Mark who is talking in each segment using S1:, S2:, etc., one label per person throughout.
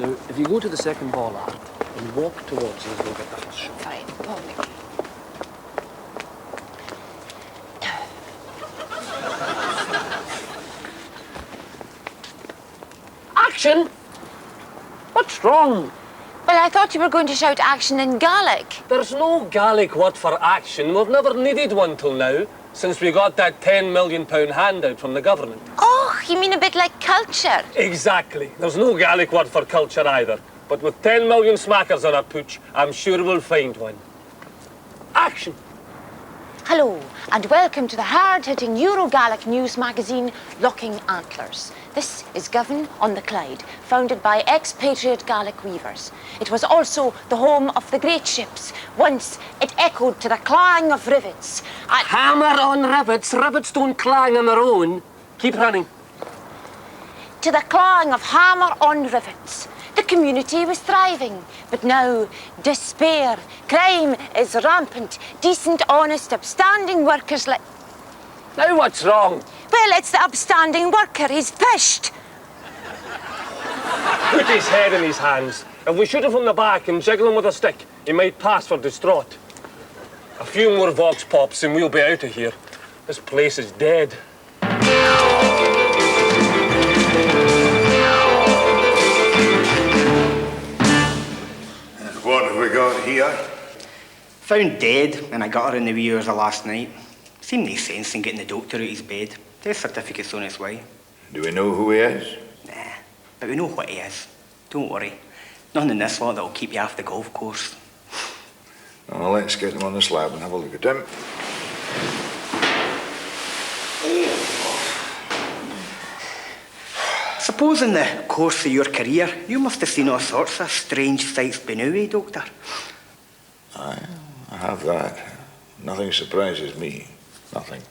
S1: Now, if you go to the second hall aft and walk towards us, we'll get the first shot.
S2: Fine, follow me.
S1: Action! What's wrong?
S2: Well, I thought you were going to shout action in Gaelic.
S1: There's no Gaelic word for action. We've never needed one till now, since we got that £10 million handout from the government.
S2: Oh, you mean a bit like culture?
S1: Exactly. There's no Gaelic word for culture either. But with 10 million smackers on our pooch, I'm sure we'll find one. Action!
S2: Hello, and welcome to the hard-hitting Euro-Gaelic news magazine, Locking Antlers. This is Govan on the Clyde, founded by expatriate Gaelic weavers. It was also the home of the great ships. Once it echoed to the clang of rivets.
S1: Hammer on rivets. Rivets don't clang on their own. Keep running.
S2: To the clang of hammer on rivets. The community was thriving, but now despair, crime is rampant. Decent, honest, upstanding workers like...
S1: Now what's wrong?
S2: Well, it's the upstanding worker. He's fished.
S1: Put his head in his hands. If we shoot him from the back and jiggle him with a stick, he might pass for distraught. A few more vox pops and we'll be out of here. This place is dead.
S3: What have we got here?
S4: Found dead, and I got her in the wee hours of last night. Seemed no sense in getting the doctor out of his bed. Death certificate's on its way.
S3: Do we know who he is?
S4: Nah, but we know what he is. Don't worry. Nothing in this lot that'll keep you off the golf course.
S3: Well, let's get him on the slab and have a look at him.
S4: Suppose in the course of your career, you must have seen all sorts of strange sights by now, eh, Doctor?
S3: Aye, I have that. Nothing surprises me. Nothing.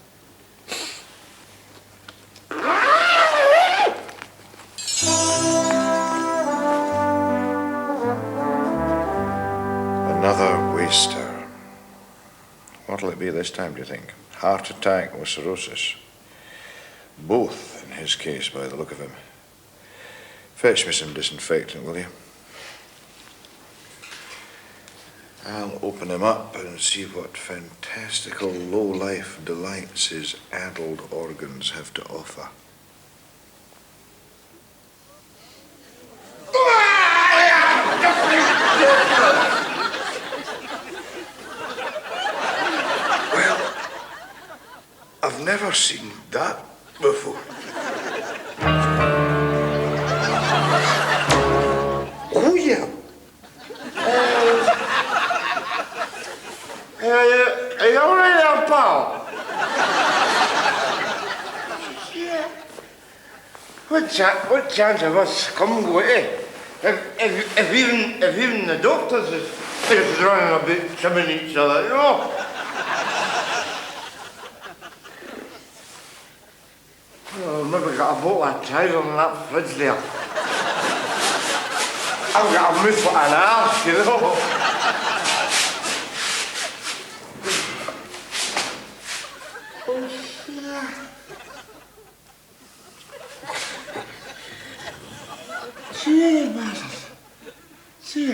S3: Another waster. What'll it be this time, do you think? Heart attack or cirrhosis? Both in his case, by the look of him. Fetch me some disinfectant, will you? I'll open him up and see what fantastical low-life delights his addled organs have to offer. Well, I've never seen that before. Oh, yeah. Are you all right there, pal? Yeah. What chance of us come go eh? If even the doctors is running about killing each other, you know? Oh, maybe got a bottle of Tiger in that fridge there. I've got a mouthful of an arse, you know? See,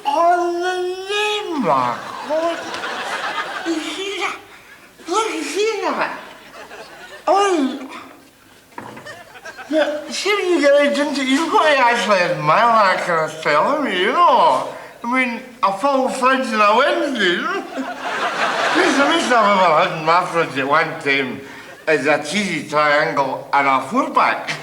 S3: on the name, Mark. You see that? Look, you see that? Oh, yeah, see when you get out into it, you've got to actually admire that kind of film, you know? I mean, a full fridge on a Wednesday, you know? The reason I've ever had in my fridge at one time is a cheesy triangle and a four-pack.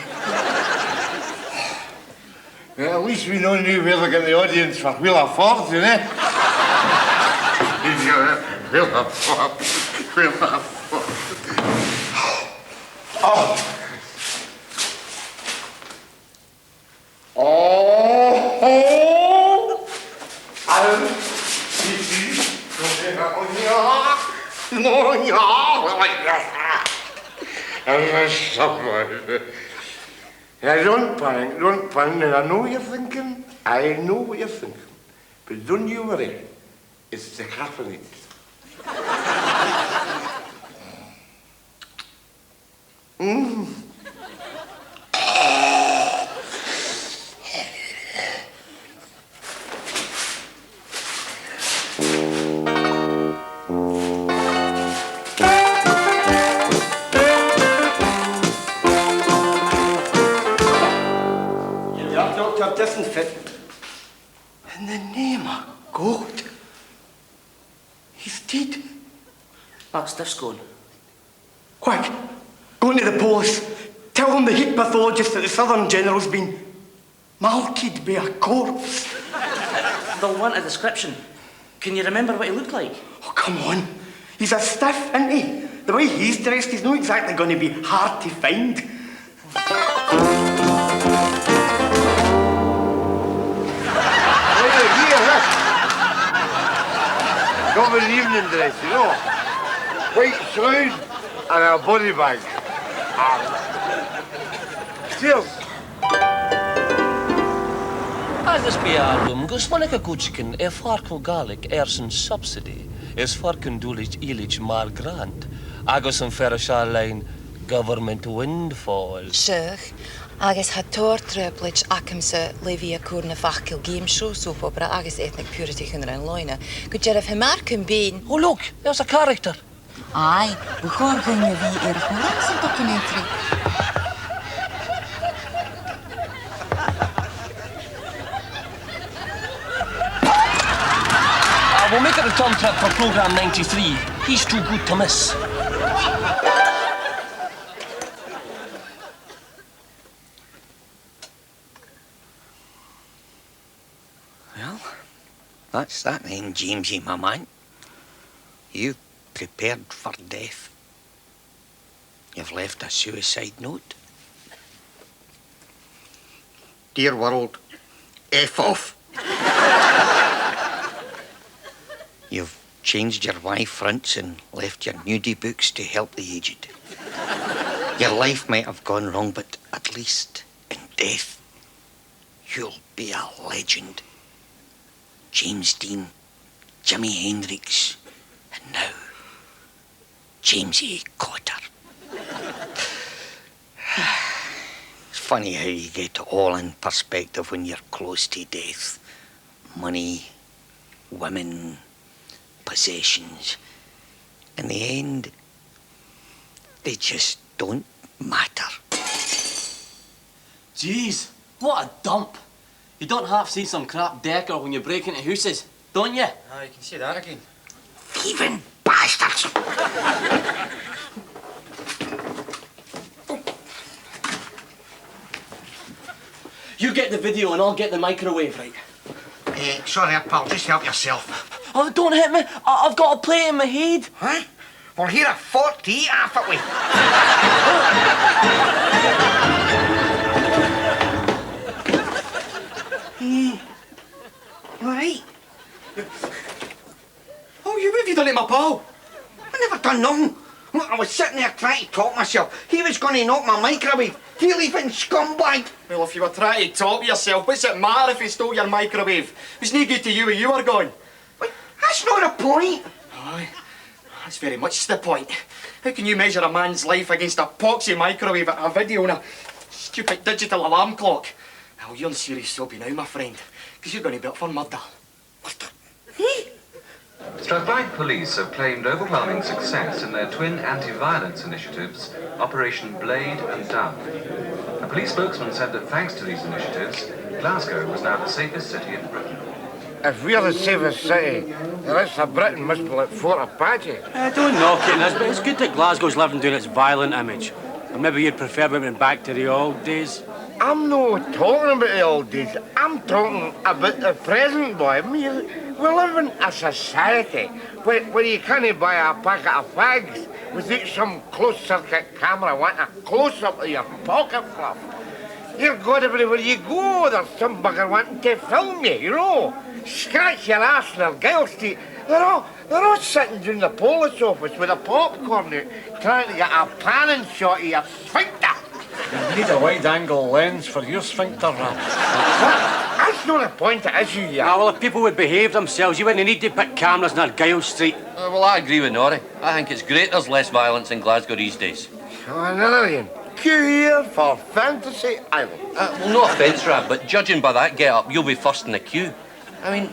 S3: Well, at least we know now we're looking at the audience for Wheel of Fortune, eh? Wheel of Fortune. Wheel of Fortune. Oh. Yeah, don't panic, and I know what you're thinking. I know what you're thinking. But don't you worry. It's the caffeine.
S4: you're disinfected. In the name of God. He's dead.
S5: That stiff's gone.
S4: Quick, go into the police. Tell them the heat pathologist at the Southern General's been malkied by a corpse.
S5: They'll want a description. Can you remember what he looked like?
S4: Oh, come on. He's a stiff, isn't he? The way he's dressed, he's not exactly going to be hard to find.
S3: Govan evening dress, you know. White shroud and a body bag. Cheers.
S6: Agus bí album gus manach a gútchikin farco Gaelic sin subsidy is farcin dúlich ilich mar grant agus an ferra lein government windfall.
S7: Sure, agus had tor triplich acamsa Livia Curna Fachkil game show soap opera agus ethnic purity in an loina. Could you have him bean?
S6: Oh look, there's a character.
S7: Aye, we can't go in the Eorpa documentary.
S6: We'll make it a Tom trip for program 93. He's too good to miss.
S8: Well, that's that then, Jamesie, my man. You've prepared for death. You've left a suicide note. Dear world, F off. You've changed your wife fronts and left your nudie books to help the aged. Your life might have gone wrong, but at least in death, you'll be a legend. James Dean, Jimi Hendrix, and now, Jamesie Cotter. It's funny how you get it all in perspective when you're close to death. Money, women, possessions. In the end, they just don't matter.
S5: Jeez, what a dump. You don't half see some crap decor when you break into houses, don't you?
S4: Ah, you can see that again.
S8: Thieving bastards!
S5: You get the video and I'll get the microwave, right?
S8: Sorry, pal, just help yourself.
S5: Oh, don't hit me. I've got a plate in my head.
S8: Huh? Well, here a fork to eat half it with.
S4: You all right? Oh, what have you done to my pal?
S8: I never done nothing. Look, I was sitting there trying to talk myself. He was going to knock my microwave. You leaving scumbag.
S4: Well, if you were trying to top yourself, what's it matter if he stole your microwave? It's no good to you when you were gone.
S8: But that's not the point.
S4: Aye, that's very much the point. How can you measure a man's life against a poxy microwave, a video and a stupid digital alarm clock? Well, you're in serious soapy now, my friend, because you're going to be up for murder. Murder?
S9: Strathclyde Police have claimed overwhelming success in their twin anti-violence initiatives, Operation Blade and Dove. A police spokesman said that thanks to these initiatives, Glasgow was now the safest city in Britain.
S3: If we're the safest city, the rest of Britain must be like Fort Apache.
S10: Don't knock it, Nesbitt. It's good that Glasgow's living down its violent image. Or maybe you'd prefer we went back to the old days.
S3: I'm not talking about the old days. I'm talking about the present, boy. I mean, we live in a society where you can't buy a packet of fags without some closed-circuit camera wanting a close-up of your pocket fluff. You're God everywhere you go, there's some bugger wanting to film you, you know. Scratch your ass in their Gaelic TV. They're all sitting in the police office with a popcorn out, trying to get a panning shot of your sphincter.
S11: You need a wide-angle lens for your sphincter wrap.
S3: That's not the point of the issue, yeah.
S10: Ah, well, if people would behave themselves, you wouldn't need to put cameras in Argyle Street.
S12: Well, I agree with Norrie. I think it's great there's less violence in Glasgow these days.
S3: So another one. Queue here for Fantasy Island.
S12: Well, no offence, Rab, but judging by that get-up, you'll be first in the queue. I mean,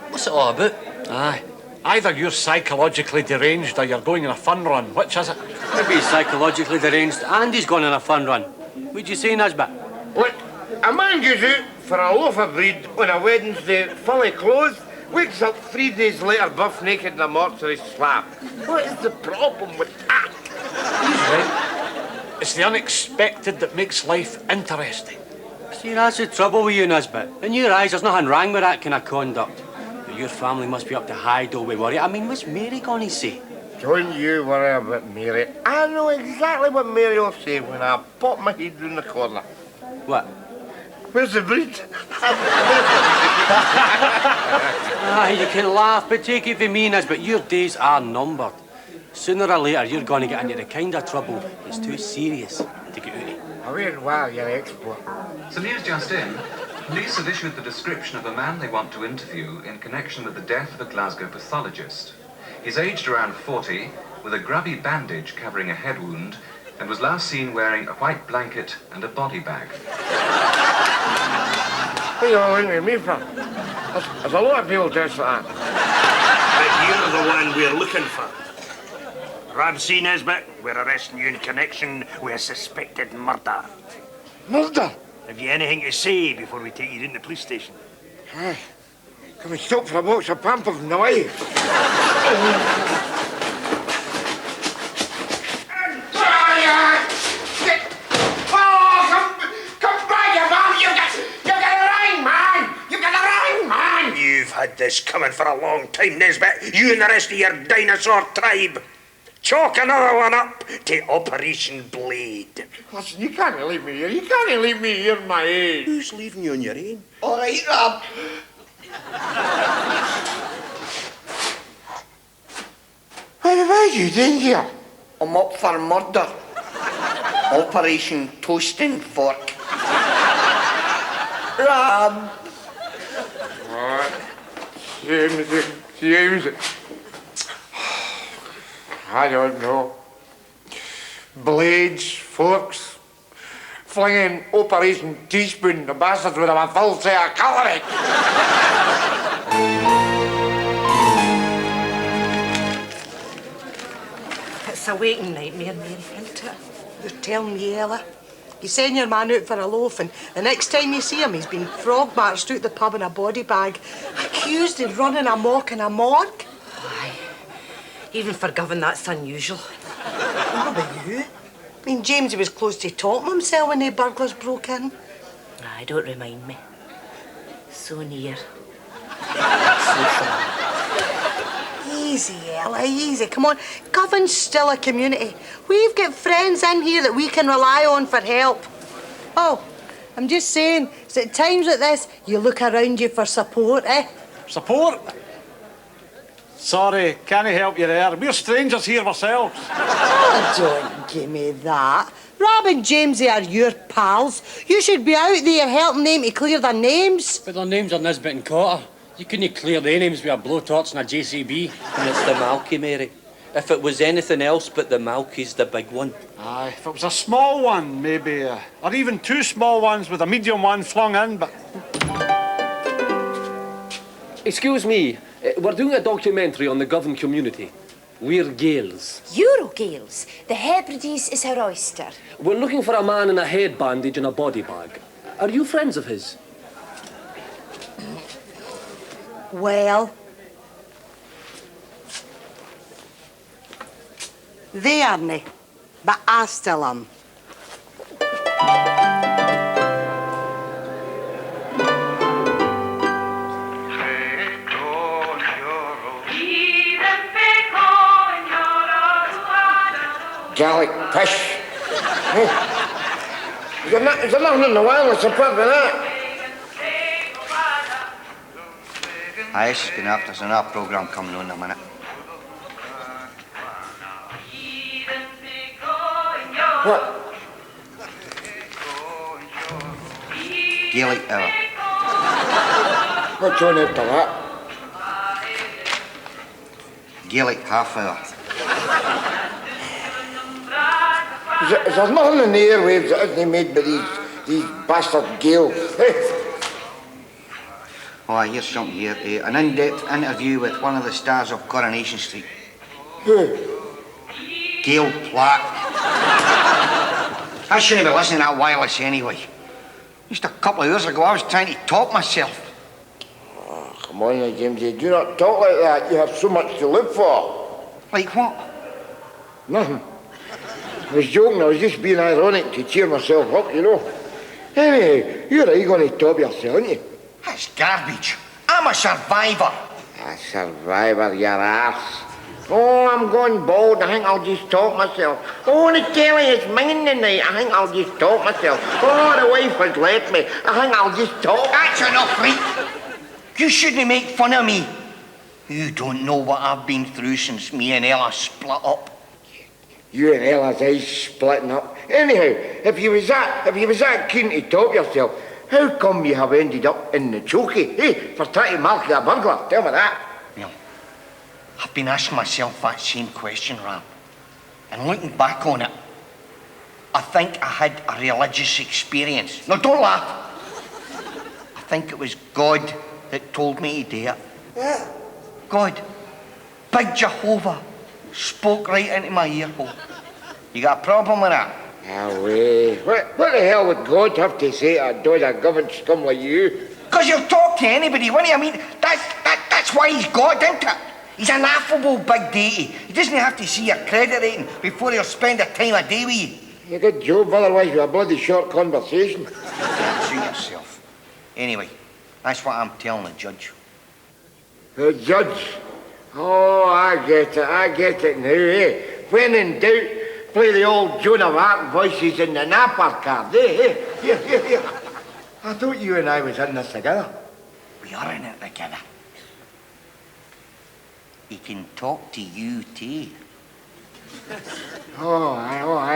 S12: what's it all about?
S11: Aye. Either you're psychologically deranged or you're going on a fun run. Which is it?
S10: Maybe he's psychologically deranged and he's going on a fun run. What'd you say, Nesbitt?
S3: Look, a man goes out for a loaf of bread on a Wednesday, fully clothed, wakes up 3 days later, buff naked in a mortuary slab. What is the problem with that?
S11: He's right. It's the unexpected that makes life interesting.
S10: See, that's the trouble with you, Nesbitt. In your eyes, there's nothing wrong with that kind of conduct. But your family must be up to high dough with worry. I mean, what's Mary gonna say?
S3: Don't you worry about Mary. I know exactly what Mary will say when I pop my head round the corner.
S10: What?
S3: Where's the breed?
S10: You can laugh, but take it from me, Nesbitt, your days are numbered. Sooner or later, you're going to get into the kind of trouble that's too serious to get out of.
S3: I wait while you're export.
S9: So news just in. Police have issued the description of a man they want to interview in connection with the death of a Glasgow pathologist. He's aged around 40, with a grubby bandage covering a head wound, and was last seen wearing a white blanket and a body bag.
S3: What are you all looking at me for? There's a lot of people dressed like that.
S13: But you're the one we're looking for. Ramsey Nesbitt, we're arresting you in connection with a suspected murder.
S3: Murder?
S13: Have you anything to say before we take you in the police station?
S3: Aye. Can we stop for a box of Pampers and the wife?
S13: You've had this coming for a long time, Nesbitt. You and the rest of your dinosaur tribe. Chalk another one up to Operation Blade.
S3: Listen, you can't leave me here. You can't leave me here on my own.
S13: Who's leaving you on your own?
S3: All right, Rob. What are you doing here?
S8: I'm up for murder. Operation Toast and Fork.
S3: Rob. What? Jamesie. I don't know. Blades, forks, flinging Operation Teaspoon, the bastards would have a full set of cutlery.
S14: It's a waking nightmare, Mary, isn't it? You're telling me, Ella. You send your man out for a loaf, and the next time you see him, he's been frog-marched out the pub in a body bag, accused of running amok in a morgue. Aye. Even for Govan, that's unusual. What about you? I mean, Jamesie was close to topping himself when the burglars broke in.
S15: Aye, don't remind me. So near.
S14: So far. Easy, Ella, easy. Come on. Govan's still a community. We've got friends in here that we can rely on for help. Oh, I'm just saying, it's at times like this you look around you for support, eh?
S11: Support? Sorry, can't help you there. We're strangers here ourselves.
S14: Oh, don't give me that. Rob and Jamesie are your pals. You should be out there helping them to clear their names.
S10: But their names are Nesbitt and Cotter. You couldn't clear their names with a blowtorch and a JCB.
S12: And it's the Malky, Mary. If it was anything else but the Malky's the big one.
S11: Aye, if it was a small one, maybe. Or even two small ones with a medium one flung in, but...
S1: Excuse me, we're doing a documentary on the Govan community. We're Gaels.
S2: Euro Gaels. The Hebrides is our oyster.
S1: We're looking for a man in a head bandage and a body bag. Are you friends of his?
S14: Well, they aren't, but I still am.
S3: Gaelic pish. Is there nothing in the wireless apart from that?
S8: Aye, this is good enough. There's another programme coming on in a minute.
S3: What?
S8: Gaelic Hour.
S3: What's on after that?
S8: Gaelic Half Hour.
S3: Is there nothing in the airwaves that isn't made by these bastard Gaels? Hey?
S8: Oh, here's something here. An in-depth interview with one of the stars of Coronation Street.
S3: Who?
S8: Gail Platt. I shouldn't be listening to that wireless anyway. Just a couple of hours ago, I was trying to top myself.
S3: Oh, come on, now, Jamesie. Do not talk like that. You have so much to live for.
S8: Like what?
S3: Nothing. I was joking. I was just being ironic to cheer myself up, you know. Anyway, you're right going to top yourself, aren't you?
S8: That's garbage. I'm a survivor.
S3: A survivor, your arse. Oh, I'm going bald. I think I'll just talk myself. Oh, the telly is minging tonight. I think I'll just talk myself. Oh, the wife has left me. I think I'll just talk.
S8: That's enough, right? You shouldn't make fun of me. You don't know what I've been through since me and Ella split up.
S3: You and Ella's eyes splitting up. Anyhow, if you was that keen to top yourself, how come you have ended up in the chokey, for trying to mark a burglar? Tell me that.
S8: Well, I've been asking myself that same question, Ram. And looking back on it, I think I had a religious experience. No, don't laugh. I think it was God that told me to do it.
S3: Yeah.
S8: God, Big Jehovah, spoke right into my ear hole. You got a problem with that?
S3: Away. What the hell would God have to say to a dod of Govan scum like you?
S8: Because you'll talk to anybody, won't you? I mean, that's why he's God, isn't it? He's an affable big deity. He doesn't have to see your credit rating before he'll spend a time of day with you.
S3: You good job, otherwise we're a bloody short conversation.
S8: Suit yourself. Anyway, that's what I'm telling the judge.
S3: The judge? Oh, I get it now, eh? When in doubt, play the old Joan of Arc voices in the napper card, eh? Here. I thought you and I was in this together.
S8: We are in it together. He can talk to you too.
S3: Oh,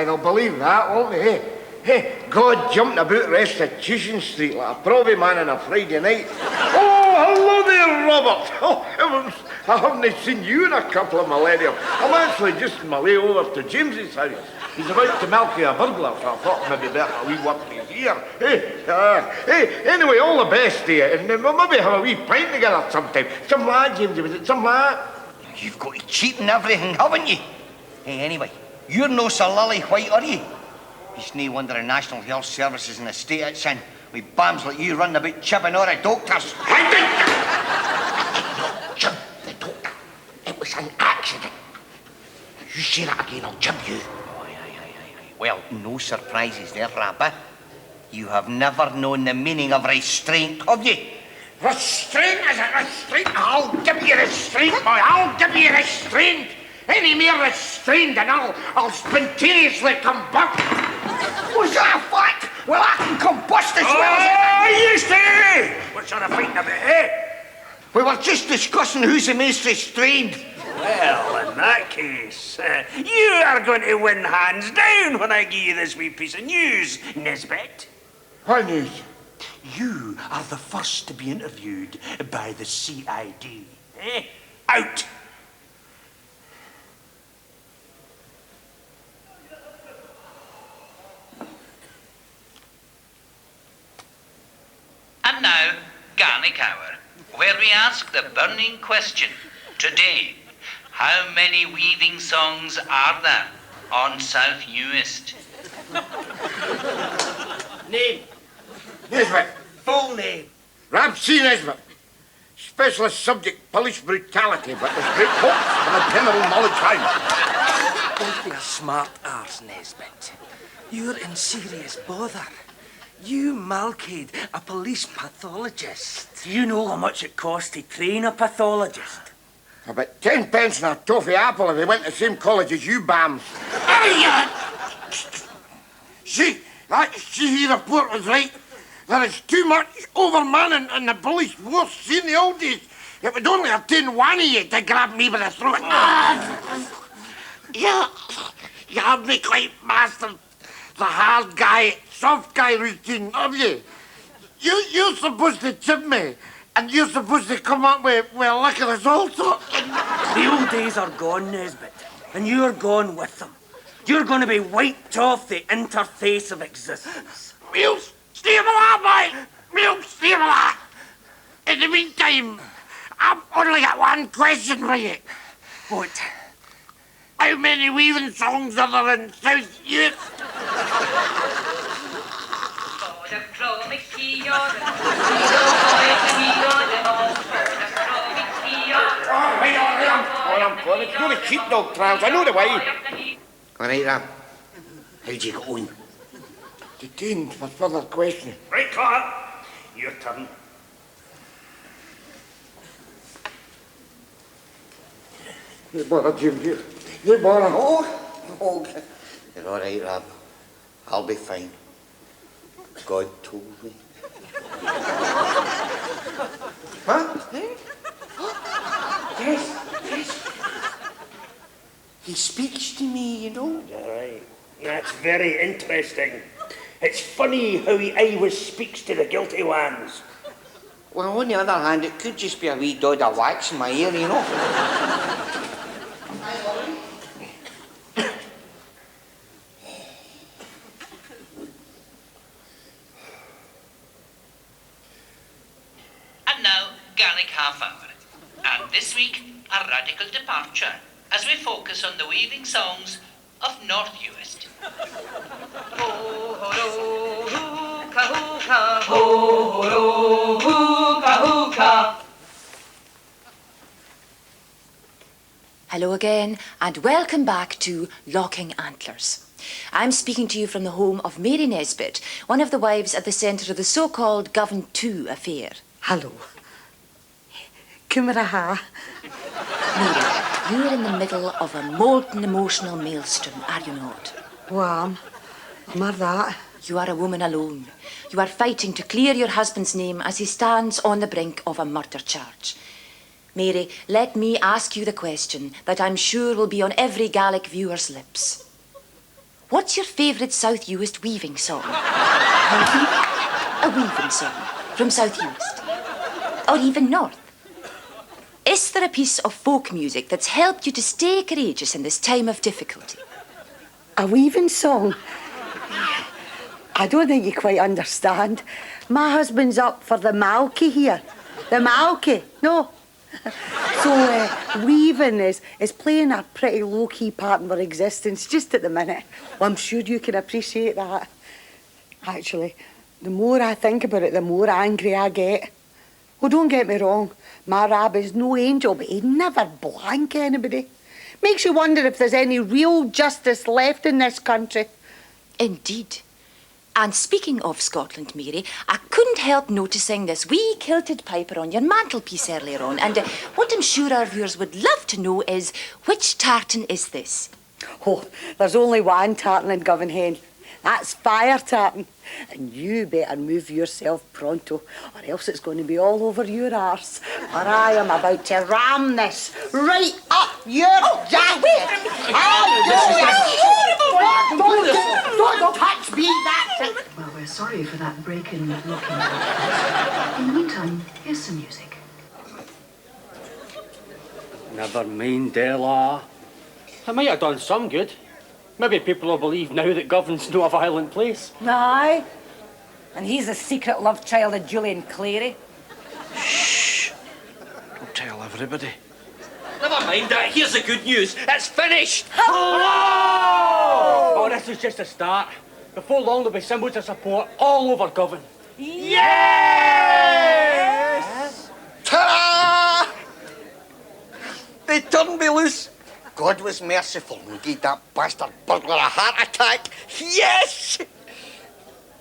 S3: they'll believe that, won't they? Hey, God jumping about Restitution Street like a probby man on a Friday night. Oh, hello there, Robert. Oh, heavens, I haven't seen you in a couple of millennia. I'm actually just on my way over to Jamesie's house. He's about to milk you a burglar, so I thought maybe better a wee work is here. Hey, anyway, all the best to you, and we'll maybe have a wee pint together sometime. Some lad, Jamiesie, was it some lad?
S8: You've got to cheat and everything, haven't you? Hey, anyway, you're no Sir Lily White, are you? It's no wonder the National Health Service is in the state it's in, with bams like you running about chipping all the doctors.
S3: Jib the doctor. It was an accident. You say that again, I'll jib you.
S8: Well, no surprises there, Rabbi. You have never known the meaning of restraint, have you?
S3: Restraint, is it restraint? I'll give you restraint, boy. I'll give you restraint. Any more restraint and I'll spontaneously combust.
S8: Was that a fact? Well, I can combust as well as...
S3: You stay! What sort of fighting about, eh?
S8: We were just discussing who's the most restrained.
S13: Well, in that case, you are going to win hands down when I give you this wee piece of news, Nesbitt.
S3: What news?
S13: You are the first to be interviewed by the CID. Out!
S16: And now, Gaelic Hour, where we ask the burning question. Today, how many weaving songs are there on South Newest?
S3: Name. Nesbitt.
S13: Full name.
S3: Ramsey Nesbitt. Specialist subject, police brutality, but there's great hope for the general knowledge hound.
S17: Don't be a smart arse, Nesbitt. You're in serious bother. You malkade a police pathologist.
S13: Do you know how much it costs to train a pathologist?
S3: About 10 pence and a toffee apple if they went to the same college as you, bams. See, that CE report was right. There is too much overmanning in the police force. See, in the old days, it would only have taken one of you to grab me by the throat. You have me quite mastered the hard guy, soft guy routine, have you? You're supposed to chip me, and you're supposed to come up with liquor as all sorts.
S17: The old days are gone, Nesbitt, and you're gone with them. You're going to be wiped off the interface of existence.
S3: Mills, stay with that, mate! Mills, stay with that! In the meantime, I've only got one question for you.
S17: What?
S3: How many weaving songs are there in South Youth?
S13: It's no the sheepdog trials, I know the way.
S8: All right, Rab. How'd you get on?
S3: Detained for further questioning.
S13: Right, Carter. Your turn.
S3: You bother, Jim. You bother.
S8: Oh, you're all right, Rab. I'll be fine. God told me.
S3: Huh? Yes, yes. He speaks to me, you know.
S13: All right. That's very interesting. It's funny how he always speaks to the guilty ones.
S8: Well, on the other hand, it could just be a wee dod of wax in my ear, you know.
S16: And now, Gaelic Half Hour. And this week, a radical departure as we focus on the weaving songs of North Uist.
S2: Hello again, and welcome back to Locking Antlers. I'm speaking to you from the home of Mary Nesbitt, one of the wives at the centre of the so-called Govan Two affair.
S14: Hello. Cumaraha.
S2: Mary, you're in the middle of a molten emotional maelstrom, are you not?
S14: Well, am I that?
S2: You are a woman alone. You are fighting to clear your husband's name as he stands on the brink of a murder charge. Mary, let me ask you the question that I'm sure will be on every Gaelic viewer's lips. What's your favourite South Uist weaving song? A weaving song from South Uist? Or even North? Is there a piece of folk music that's helped you to stay courageous in this time of difficulty?
S14: A weaving song? I don't think you quite understand. My husband's up for the Malky here. The Malky, no. So weaving is playing a pretty low-key part in our existence just at the minute. Well, I'm sure you can appreciate that. Actually, the more I think about it, the more angry I get. Well, don't get me wrong. My Rab is no angel, but he'd never blank anybody. Makes you wonder if there's any real justice left in this country.
S2: Indeed. And speaking of Scotland, Mary, I couldn't help noticing this wee kilted piper on your mantelpiece earlier on. And what I'm sure our viewers would love to know is, which tartan is this?
S14: Oh, there's only one tartan in Govan Hen. That's fire tartan. And you better move yourself pronto, or else it's going to be all over your arse. Or I am about to ram this right up your jacket. Don't touch me, that's it.
S18: Well, we're sorry for that break in looking at. In the meantime, here's some music.
S10: Never mind, Della. I might have done some good. Maybe people will believe now that Govan's not a violent place.
S19: Aye. And he's the secret love child of Julian Clary.
S12: Shh. Don't tell everybody. Never mind that. Here's the good news. It's finished.
S10: Oh, this is just a start. Before long, there'll be symbols of support all over Govan.
S8: Yes! Ta-da! They turned me loose. God was merciful and gave that bastard burglar a heart attack. Yes!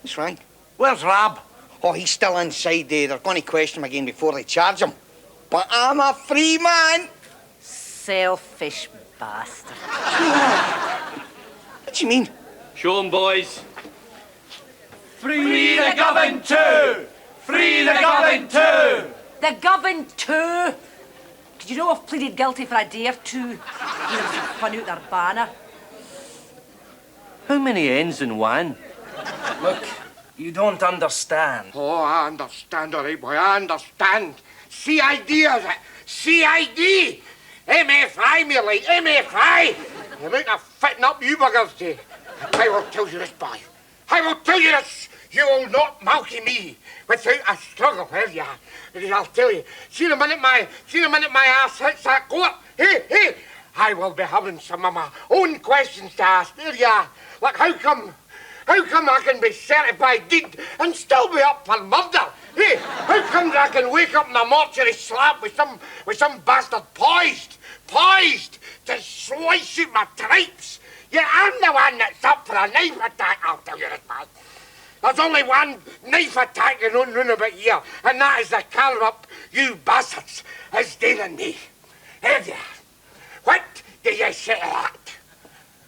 S8: What's wrong? Where's Rab? Oh, he's still inside there. They're going to question him again before they charge him. But I'm a free man.
S19: Selfish bastard.
S8: What do you mean?
S12: Show 'em, boys.
S10: Free the Govan Two! Free the Govan Two!
S19: The Govan Two! Did you know I've pleaded guilty for a day or two? You know, spun out their banner.
S12: How many ends in one?
S17: Look, you don't understand.
S3: Oh, I understand, all right, boy, I understand. CID, is it? CID! MFI, me like, MFI! The amount of fitting up you buggers do. I will tell you this, boy. I will tell you this. You will not malky me without a struggle, will ya? Because I'll tell you, see the minute my ass hits that court, hey, I will be having some of my own questions to ask, will ya? Like, how come How come I can be certified dead and still be up for murder? Hey, how come I can wake up in the mortuary slab with some bastard poised to slice out my tripes? Yeah, I'm the one that's up for a knife attack, I'll tell you that, man. There's only one knife attack going on round about here, and that is the carve-up you bastards has done on me. Have you? What do you say to that?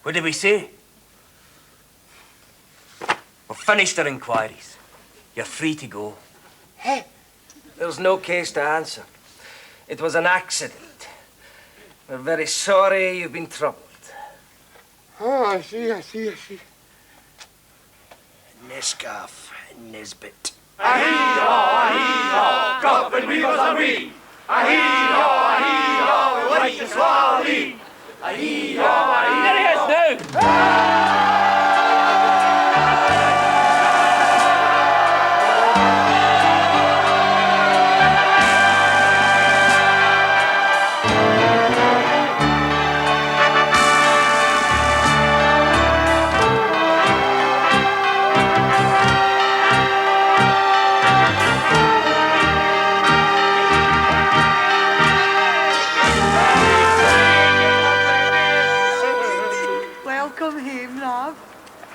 S12: What did we say? We've finished our inquiries. You're free to go.
S3: Eh?
S17: There's no case to answer. It was an accident. We're very sorry you've been troubled.
S3: Oh, I see.
S17: Nescaff, Nesbitt.
S20: Ahee-haw, Govan weavers are we. Ahee-haw, we wish to swallow thee. Ahee-haw, there he is now.
S14: Welcome home, love.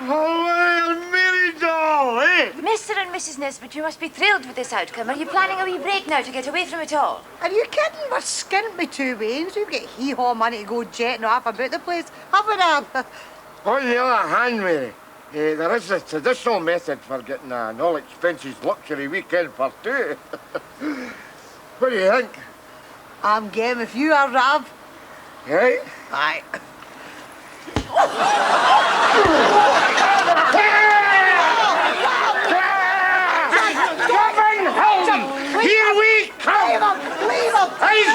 S3: Oh, well, Mary doll, eh?
S2: Mr. and Mrs. Nesbitt, you must be thrilled with this outcome. Are you planning a wee break now to get away from it all?
S14: Are you kidding? We're skint by 2 ways. We've got hee-haw money to go jetting off about the place. Haven't I?
S3: On the other hand, Mary, there is a traditional method for getting an all-expenses luxury weekend for two. What do you think?
S14: I'm game if you are, Rav.
S3: Right?
S14: Aye.
S3: Govan home! Here we come!
S14: Leave him!
S3: He's